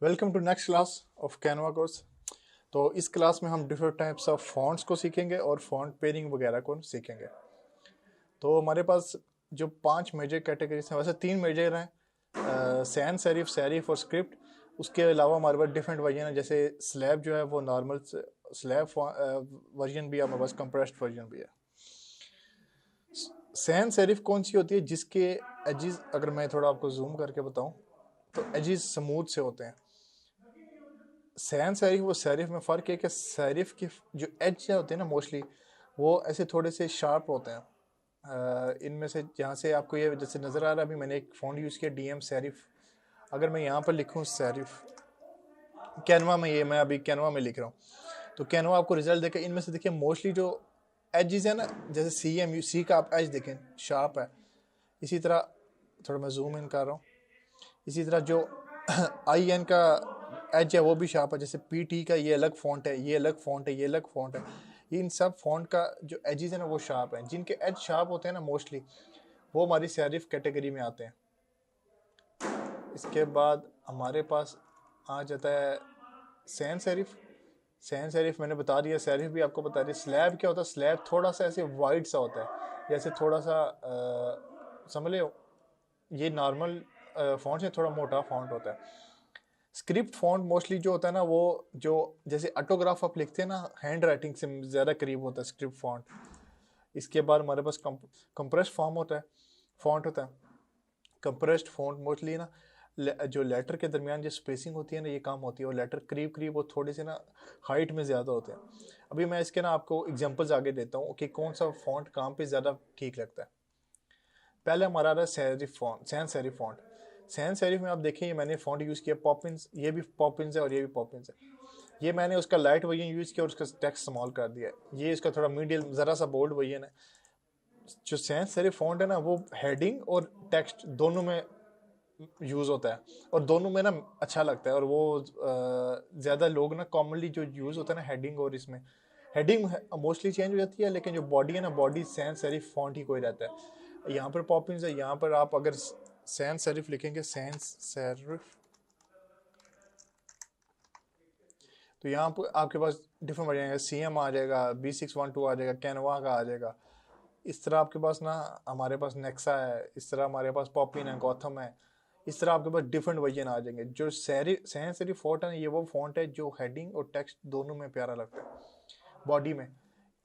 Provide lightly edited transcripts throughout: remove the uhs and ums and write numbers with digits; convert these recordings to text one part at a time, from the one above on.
Welcome to next class of Canva course. तो इस class में हम डिफरेंट टाइप्स ऑफ फॉन्ट्स को सीखेंगे और फॉन्ट पेयरिंग वगैरह को सीखेंगे। तो हमारे पास जो 5 मेजर कैटेगरीज हैं, वैसे 3 मेजर हैं, सैन सेरिफ, सेरिफ और स्क्रिप्ट। उसके अलावा हमारे पास डिफरेंट वर्जन है, जैसे स्लैब जो है वो नॉर्मल स्लैब वर्जन भी है, हमारे पास कंप्रेस्ड वर्जन भी है। सैन सेरिफ कौन सी होती है जिसके एजिज, अगर मैं थोड़ा आपको जूम करके बताऊं तो एजिज स्मूथ से होते हैं। सैन सेरिफ और सेरिफ में फ़र्क है कि सेरिफ की जो एज होते हैं ना, मोस्टली वो ऐसे थोड़े से शार्प होते हैं। इनमें से जहाँ से आपको ये जैसे नज़र आ रहा है, अभी मैंने एक फ़ॉन्ट यूज़ किया डीएम सेरिफ। अगर मैं यहाँ पर लिखूँ सेरिफ कैनवा में, ये मैं अभी कैनवा में लिख रहा हूँ, तो कैनवा आपको रिजल्ट देखे। इनमें से देखिए मोस्टली जो एजेस है ना, जैसे सी का आप एज देखें शार्प है। इसी तरह थोड़ा मैं जूम इन कर रहा हूँ। इसी तरह जो आई एन का एच है वो भी शार्प है। जैसे पी टी का ये अलग फॉन्ट है, ये अलग फॉन्ट है, ये अलग फॉन्ट है। ये इन सब फॉन्ट का जो एजेस है ना वो शार्प है। जिनके एज शार्प होते हैं ना मोस्टली, वो हमारी सेरिफ कैटेगरी में आते हैं। इसके बाद हमारे पास आ जाता है सैन सेरिफ। सैन सेरिफ मैंने बता दिया, सेरिफ भी आपको बता दिया। स्लैब क्या होता है? स्लैब थोड़ा सा ऐसे वाइड सा होता है, जैसे थोड़ा सा समझ लो ये नॉर्मल फॉन्ट से थोड़ा मोटा फॉन्ट होता है। स्क्रिप्ट फॉन्ट मोस्टली जो होता है ना, वो जो जैसे ऑटोग्राफ आप लिखते हैं ना, हैंड राइटिंग से ज़्यादा करीब होता है स्क्रिप्ट फॉन्ट। इसके बाद हमारे पास कंप्रेस्ड फॉर्म होता है, फॉन्ट होता है। कंप्रेस्ड फॉन्ट मोस्टली ना जो लेटर के दरमियान जो स्पेसिंग होती है ना, ये कम होती है, और लेटर करीब करीब वो थोड़े से ना हाइट में ज़्यादा होते हैं। अभी मैं इसके ना आपको एग्जांपल्स आगे देता हूँ कि कौन सा फॉन्ट काम पे ज़्यादा ठीक लगता है। पहले हमारा रहा serif font, sans serif font. Sans serif में आप देखें, ये मैंने फॉन्ट यूज़ किया पॉपिंस, ये भी पॉपिंस है और ये भी पॉपिंस है। ये मैंने उसका लाइट वर्जन यूज़ किया और उसका टेक्स्ट स्मॉल कर दिया। ये इसका थोड़ा मीडियम ज़रा सा बोल्ड वर्जन है। जो सैन सेरिफ फॉन्ट है ना, वो हेडिंग और टेक्स्ट दोनों में यूज़ होता है, और दोनों में ना अच्छा लगता है। और वो ज़्यादा लोग ना कॉमनली जो यूज़ होता है ना हेडिंग, और इसमें हेडिंग मोस्टली चेंज हो जाती है, लेकिन जो बॉडी है ना, बॉडी सैन सेरिफ फॉन्ट ही कोई रहता है। यहाँ पर पॉपिंस है, यहाँ पर आप अगर सैन सेरिफ लिखेंगे, सैन सेरिफ, तो यहाँ पर आपके पास डिफरेंट वर्जन है। CM आ जाएगा, B612 आ जाएगा, कैनवा का आ जाएगा। इस तरह आपके पास ना, हमारे पास नेक्सा है, इस तरह हमारे पास पॉपिन है, गौथम है। इस तरह आपके पास डिफरेंट वर्जन आ जाएंगे। जो सैन सेरिफ फॉन्ट है, ये वो फॉन्ट है जो हेडिंग और टेक्स्ट दोनों में प्यारा लगता है बॉडी में।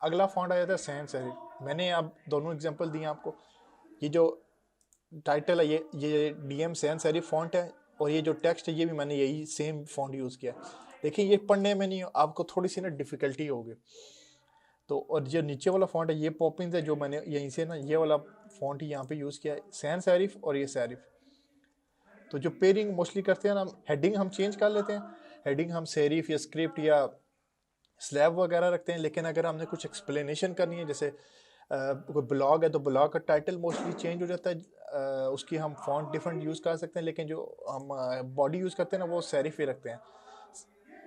अगला फॉन्ट आ जाता है सैन सेरिफ। मैंने अब दोनों एग्जांपल दिए आपको। ये जो टाइटल है, ये डीएम सैन सेरिफ फॉन्ट है, और ये जो टेक्स्ट है ये भी मैंने यही सेम फॉन्ट यूज़ किया। देखिए ये पढ़ने में नहीं, आपको थोड़ी सी ना डिफिकल्टी होगी। तो और जो नीचे वाला फॉन्ट है ये पॉपिंस है, जो मैंने यहीं से ना ये वाला फॉन्ट ही यहाँ पे यूज़ किया है, सैन सेरिफ और ये सेरिफ। तो जो पेयरिंग मोस्टली करते हैं ना, हेडिंग हम चेंज कर लेते हैं। हेडिंग हम सेरिफ या स्क्रिप्ट या स्लैब वगैरह रखते हैं। लेकिन अगर हमने कुछ एक्सप्लेनेशन करनी है, जैसे कोई ब्लॉग है, तो ब्लॉग का टाइटल मोस्टली चेंज हो जाता है। उसकी हम फॉन्ट डिफरेंट यूज़ कर सकते हैं, लेकिन जो हम बॉडी यूज़ करते हैं ना, वो सेरिफ ही रखते हैं,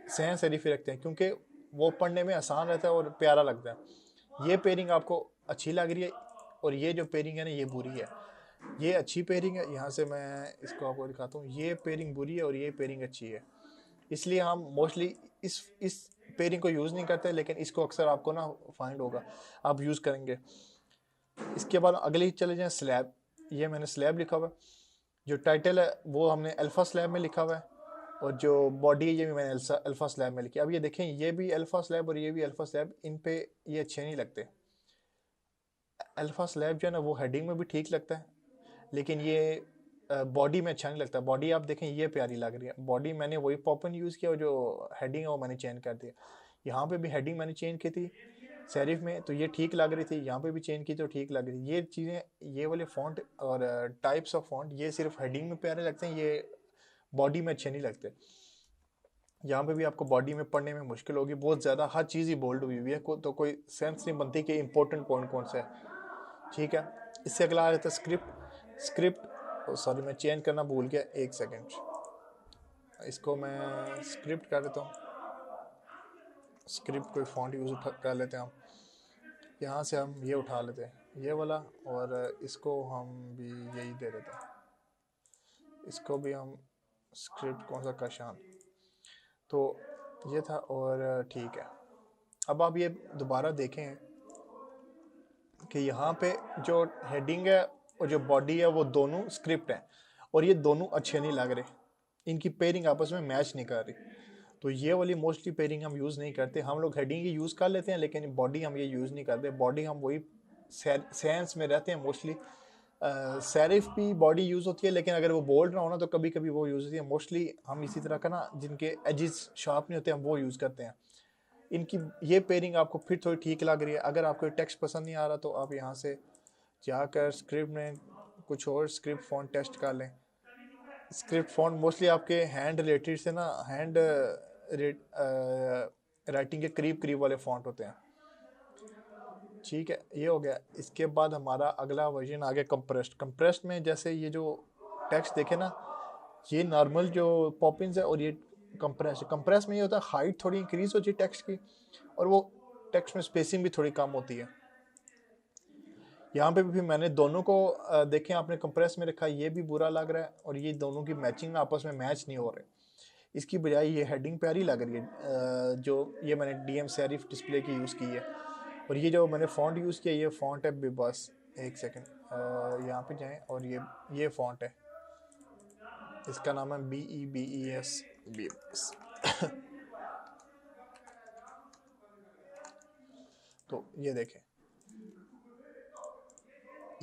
सैन सेरिफ ही रखते हैं, क्योंकि वो पढ़ने में आसान रहता है और प्यारा लगता है। ये पेयरिंग आपको अच्छी लग रही है, और ये जो पेयरिंग है ना ये बुरी है। ये अच्छी पेयरिंग है, यहाँ से मैं इसको आपको दिखाता हूँ। ये पेयरिंग बुरी है और ये पेयरिंग अच्छी है, इसलिए हम मोस्टली इस पेयरिंग को यूज़ नहीं करते, लेकिन इसको अक्सर आपको ना फाइंड होगा, आप यूज़ करेंगे। इसके बाद अगले चले जाएं स्लैब। ये मैंने स्लैब लिखा हुआ है। जो टाइटल है वो हमने अल्फ़ा स्लैब में लिखा हुआ है, और जो बॉडी है ये भी मैंने अल्फ़ा स्लैब में लिखी। अब ये देखें, ये भी अल्फ़ा स्लैब और ये भी अल्फ़ा स्लैब, इन पे ये अच्छे नहीं लगते। अल्फ़ा स्लैब जो है ना वो हेडिंग में भी ठीक लगता है, लेकिन ये बॉडी में अच्छा नहीं लगता। बॉडी आप देखें ये प्यारी लग रही है। बॉडी मैंने वही पॉपन यूज़ किया, और जो हेडिंग है वो मैंने चेंज कर दिया। यहाँ पे भी हेडिंग मैंने चेंज की थी सेरिफ में, तो ये ठीक लग रही थी। यहाँ पे भी चेंज की तो ठीक लग रही थी। ये चीज़ें, ये वाले फॉन्ट और टाइप्स ऑफ फॉन्ट, ये सिर्फ हेडिंग में प्यारे लगते हैं, ये बॉडी में अच्छे नहीं लगते। यहाँ पे भी आपको बॉडी में पढ़ने में मुश्किल होगी बहुत ज़्यादा, हर चीज़ ही बोल्ड हुई हुई है, तो कोई सेंस नहीं बनती कि इंपॉर्टेंट पॉइंट कौन सा है। ठीक है, इससे अगला आ जाता है स्क्रिप्ट। स्क्रिप्ट, सॉरी मैं चेंज करना भूल गया, एक सेकेंड। इसको मैं स्क्रिप्ट कर देता हूँ। स्क्रिप्ट कोई फॉन्ट यूज़ कर लेते हैं हम। यहाँ से हम ये उठा लेते हैं, ये वाला, और इसको हम भी यही दे देते हैं। इसको भी हम स्क्रिप्ट कौन सा कशान, तो ये था। और ठीक है, अब आप ये दोबारा देखें कि यहाँ पे जो हेडिंग है और जो बॉडी है वो दोनों स्क्रिप्ट हैं, और ये दोनों अच्छे नहीं लग रहे, इनकी पेयरिंग आपस में मैच नहीं कर रही। तो ये वाली मोस्टली पेयरिंग हम यूज़ नहीं करते। हम लोग हेडिंग ही यूज़ कर लेते हैं, लेकिन बॉडी हम ये यूज़ नहीं करते। बॉडी हम वही सेंस में रहते हैं मोस्टली। सेरिफ भी बॉडी यूज़ होती है, लेकिन अगर वो बोल्ड ना हो ना तो कभी कभी वो यूज़ होती है। मोस्टली हम इसी तरह का ना, जिनके एजेस शार्प नहीं होते हम वो यूज़ करते हैं। इनकी ये पेयरिंग आपको फिर थोड़ी ठीक लग रही है। अगर आपको टेक्स्ट पसंद नहीं आ रहा तो आप यहाँ से जाकर स्क्रिप्ट में कुछ और स्क्रिप्ट फ़ॉन्ट टेस्ट कर लें। स्क्रिप्ट फ़ॉन्ट मोस्टली आपके हैंड रिलेटेड से ना, हैंड राइटिंग के करीब करीब वाले फ़ॉन्ट होते हैं। ठीक है, ये हो गया। इसके बाद हमारा अगला वर्जन आ गया कंप्रेस्ड। कंप्रेस्ड में जैसे ये जो टेक्स्ट देखे ना, ये नॉर्मल जो पॉपिंस है, और ये कंप्रेस में ये होता है हाइट थोड़ी इंक्रीज होती है टेक्स्ट की, और वो टेक्स्ट में स्पेसिंग भी थोड़ी कम होती है। यहाँ पे भी मैंने दोनों को देखें, आपने कंप्रेस में रखा, ये भी बुरा लग रहा है, और ये दोनों की मैचिंग आपस में मैच नहीं हो रहे। इसकी बजाय ये हेडिंग प्यारी लग रही है, जो ये मैंने डीएम सेरिफ डिस्प्ले की यूज़ की है। और ये जो मैंने फ़ॉन्ट यूज़ किया, ये फ़ॉन्ट है बस, एक सेकेंड, यहाँ पे जाएं, और ये फ़ॉन्ट है, इसका नाम है BEBES BEBES। तो ये देखें,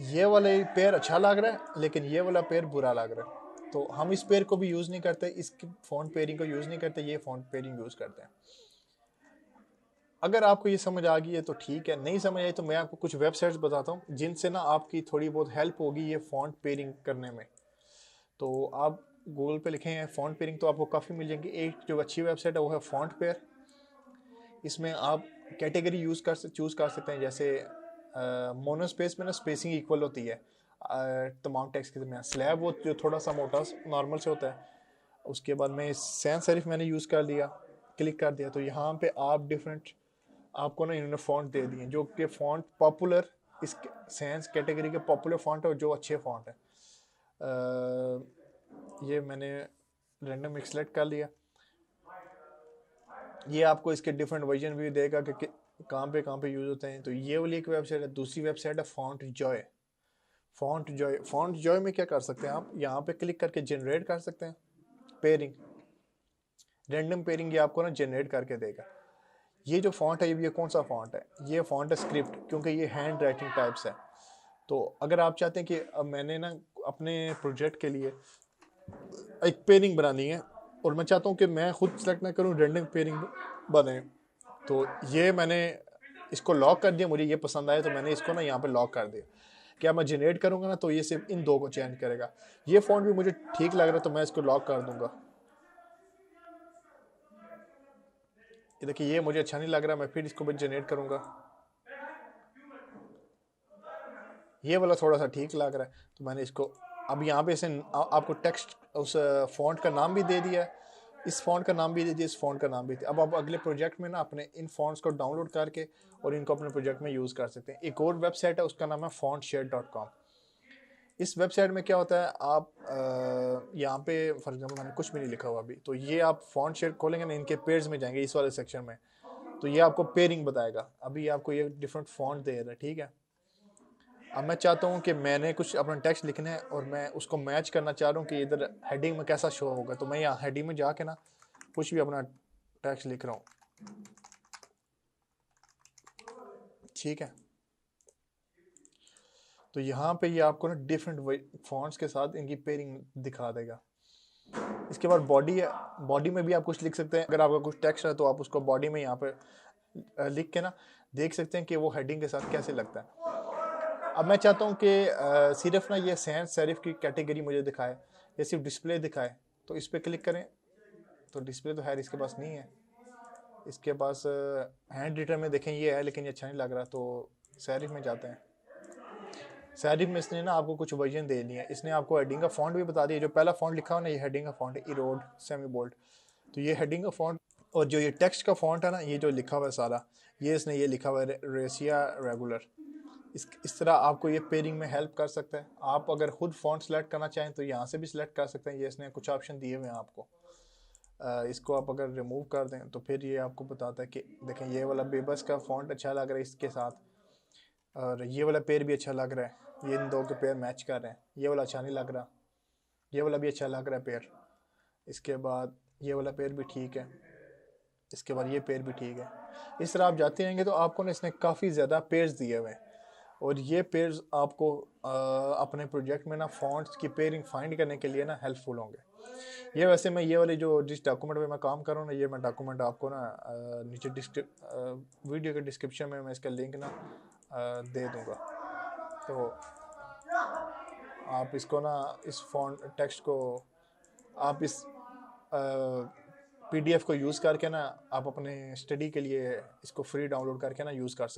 ये वाला पेयर अच्छा लग रहा है, लेकिन ये वाला पेयर बुरा लग रहा है। तो हम इस पेयर को भी यूज़ नहीं करते, इसकी फ़ॉन्ट पेयरिंग को यूज़ नहीं करते, ये फ़ॉन्ट पेयरिंग यूज़ करते हैं। अगर आपको ये समझ आ गई है तो ठीक है, नहीं समझ आई तो मैं आपको कुछ वेबसाइट्स बताता हूँ जिनसे ना आपकी थोड़ी बहुत हेल्प होगी ये फ़ॉन्ट पेयरिंग करने में। तो आप गूगल पे लिखें हैं फ़ॉन्ट पेयरिंग, तो आपको काफ़ी मिल जाएंगी। एक जो अच्छी वेबसाइट है वो है फ़ॉन्ट पेयर। इसमें आप कैटेगरी चूज़ कर सकते हैं। जैसे मोनोस्पेस में ना स्पेसिंग इक्वल होती है तमाम टेक्स्ट के दरमियान। स्लैब वो जो थोड़ा सा मोटा नॉर्मल से होता है। उसके बाद में सैंस सेरिफ मैंने यूज़ कर लिया, क्लिक कर दिया, तो यहाँ पे आप डिफरेंट आपको ना इन्होंने फ़ॉन्ट दे दिए जो कि फ़ॉन्ट पॉपुलर, इस सैंस कैटेगरी के पॉपुलर फ़ॉन्ट है और जो अच्छे फ़ॉन्ट है। ये मैंने रैंडम एक सेलेक्ट कर लिया। ये आपको इसके डिफरेंट वर्जन भी देगा कि कहाँ पे यूज़ होते हैं। तो ये वाली एक वेबसाइट है। दूसरी वेबसाइट है फ़ॉन्ट जॉय। फ़ॉन्ट जॉय में क्या कर सकते हैं, आप यहाँ पे क्लिक करके जनरेट कर सकते हैं पेयरिंग, रैंडम पेयरिंग ये आपको ना जनरेट करके देगा। ये जो फ़ॉन्ट है ये कौन सा फ़ॉन्ट है, ये फ़ॉन्ट है स्क्रिप्ट, क्योंकि ये हैंड राइटिंग टाइप्स है। तो अगर आप चाहते हैं कि अब मैंने ना अपने प्रोजेक्ट के लिए एक पेयरिंग बनानी है और मैं चाहता हूँ कि मैं खुद सेलेक्ट ना करूँ, रैंडम पेयरिंग बने, तो ये मैंने इसको लॉक कर दिया। मुझे ये पसंद आया तो मैंने इसको ना यहाँ पे लॉक कर दिया। क्या मैं जनरेट करूँगा ना तो ये सिर्फ इन दो को चेंज करेगा। ये फ़ॉन्ट भी मुझे ठीक लग रहा है तो मैं इसको लॉक कर दूंगा। ये देखिए, ये मुझे अच्छा नहीं लग रहा, मैं फिर इसको भी जनरेट करूँगा। ये वाला थोड़ा सा ठीक लग रहा है तो मैंने इसको अब यहाँ पे इसे आपको टेक्स्ट उस फ़ॉन्ट का नाम भी दे दिया, इस फ़ॉन्ट का नाम भी दे दिया, इस फ़ॉन्ट का नाम भी दिया। अब आप अगले प्रोजेक्ट में ना अपने इन फ़ॉन्ट्स को डाउनलोड करके और इनको अपने प्रोजेक्ट में यूज़ कर सकते हैं। एक और वेबसाइट है, उसका नाम है fontshare.com। इस वेबसाइट में क्या होता है, आप यहाँ पे फॉर एग्जाम्पल मैंने कुछ भी नहीं लिखा हुआ अभी, तो ये आप फ़ॉन्ट शेयर खोलेंगे ना, इनके पेयर्स में जाएंगे इस वाले सेक्शन में, तो ये आपको पेयरिंग बताएगा। अभी आपको ये डिफरेंट फ़ॉन्ट दे रहा है, ठीक है। अब मैं चाहता हूँ कि मैंने कुछ अपना टेक्स्ट लिखना है और मैं उसको मैच करना चाह रहा हूँ कि इधर हेडिंग में कैसा शो होगा। तो मैं यहाँ हेडिंग में जाके ना कुछ भी अपना टेक्स्ट लिख रहा हूँ, ठीक है। तो यहाँ पे ये आपको ना डिफरेंट फॉन्ट्स के साथ इनकी पेयरिंग दिखा देगा। इसके बाद बॉडी है, बॉडी में भी आप कुछ लिख सकते हैं। अगर आपका कुछ टेक्स्ट है तो आप उसको बॉडी में यहाँ पे लिख के ना देख सकते हैं कि वो हेडिंग के साथ कैसे लगता है। अब मैं चाहता हूँ कि सिर्फ ना ये सैंस सेरिफ की कैटेगरी मुझे दिखाए या सिर्फ डिस्प्ले दिखाए, तो इस पर क्लिक करें। तो डिस्प्ले तो खैर इसके पास नहीं है, इसके पास हैंड रिटन में देखें ये है, लेकिन ये अच्छा नहीं लग रहा। तो सेरिफ में जाते हैं। सेरिफ में इसने ना आपको कुछ वर्जन दे दिए हैं। इसने आपको हेडिंग का फॉन्ट भी बता दिया। जो पहला फॉन्ट लिखा हो ना, ये हेडिंग का फॉन्ट है, इरोड सेमी बोल्ड। तो ये हेडिंग का फॉन्ट, और जो ये टेक्स्ट का फॉन्ट है ना, ये जो लिखा हुआ है सारा, ये इसने ये लिखा हुआ है रेसिया रेगुलर। इस तरह आपको ये पेयरिंग में हेल्प कर सकता है। आप अगर खुद फ़ॉन्ट सेलेक्ट करना चाहें तो यहाँ से भी सिलेक्ट कर सकते हैं। ये इसने कुछ ऑप्शन दिए हुए हैं आपको। इसको आप अगर रिमूव कर दें तो फिर ये आपको बताता है कि देखें ये वाला बेबस का फ़ॉन्ट अच्छा लग रहा है इसके साथ, और ये वाला पेयर भी अच्छा लग रहा है, ये इन दो के पेयर मैच कर रहे हैं। ये वाला अच्छा नहीं लग रहा, ये वाला भी अच्छा लग रहा है पेयर। इसके बाद ये वाला पेयर भी ठीक है, इसके बाद ये पेयर भी ठीक है। इस तरह आप जाते रहेंगे तो आपको ना इसने काफ़ी ज़्यादा पेयर्स दिए हुए हैं, और ये पेयर्स आपको अपने प्रोजेक्ट में ना फ़ॉन्ट्स की पेयरिंग फाइंड करने के लिए ना हेल्पफुल होंगे। ये वैसे मैं ये वाली जो जिस डॉक्यूमेंट पे मैं काम कर रहा हूँ ना, ये मैं डॉक्यूमेंट आपको ना नीचे वीडियो के डिस्क्रिप्शन में मैं इसका लिंक ना दे दूँगा। तो आप इसको ना इस फॉन्ट टेक्स्ट को आप इस पीडीएफ को यूज़ करके ना आप अपने स्टडी के लिए इसको फ्री डाउनलोड करके ना यूज़ कर सकते हैं।